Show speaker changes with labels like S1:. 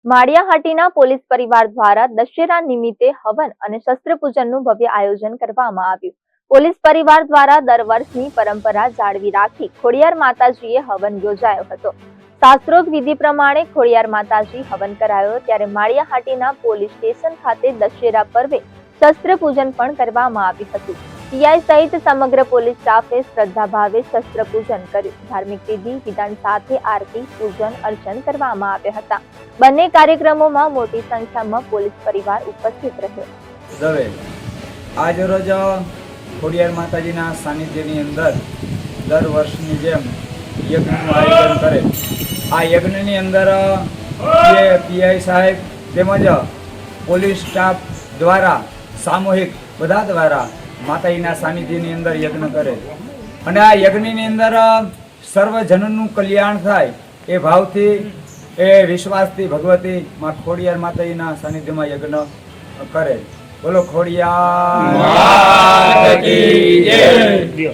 S1: Maliya Hatina police પરિવાર દ્વારા દશેરા નિમિત્તે હવન અને શસ્ત્ર પૂજનનું ભવ્ય આયોજન કરવામાં આવ્યું। પોલીસ પરિવાર દ્વારા દર વર્ષની પરંપરા જાળવી રાખી ખોડિયાર માતાજીએ હવન યોજાયો હતો। શાસ્ત્રોક્ત વિધિ પ્રમાણે ખોડિયાર માતાજી હવન કરાયો ત્યારે માળિયાહાટીના પોલીસ સ્ટેશન ખાતે દશેરા પર્વે શસ્ત્ર પૂજન પણ કરવામાં આવ્યું હતું। પીઆઈ સહિત સમગ્ર પોલીસ સ્ટાફે શ્રદ્ધા ભાવે શસ્ત્ર પૂજન કર્યું। ધાર્મિક વિધિ વિધાન સાથે આરતી પૂજન અર્ચન કરવામાં આવ્યા હતા। બંને કાર્યક્રમોમાં મોટી સંખ્યામાં પોલીસ પરિવાર ઉપસ્થિત રહ્યો।
S2: દવે આજ રોજ ખોડિયાર માતાજીના સાનિધ્યની અંદર દર વર્ષની જેમ યજ્ઞનું આયોજન કરે। આ યજ્ઞની અંદર પીઆઈ સાહેબ તેમજ પોલીસ સ્ટાફ દ્વારા સામૂહિક બધા દ્વારા માતાજીના સાનિધ્યની અંદર યજ્ઞ કરે અને આ યજ્ઞની અંદર સર્વજનનું કલ્યાણ થાય એ ભાવથી એ વિશ્વાસથી ભગવતી માં ખોડિયાર માતાજીના સાનિધ્યમાં યજ્ઞ કરે। બોલો ખોડિયાર માતા કી જય।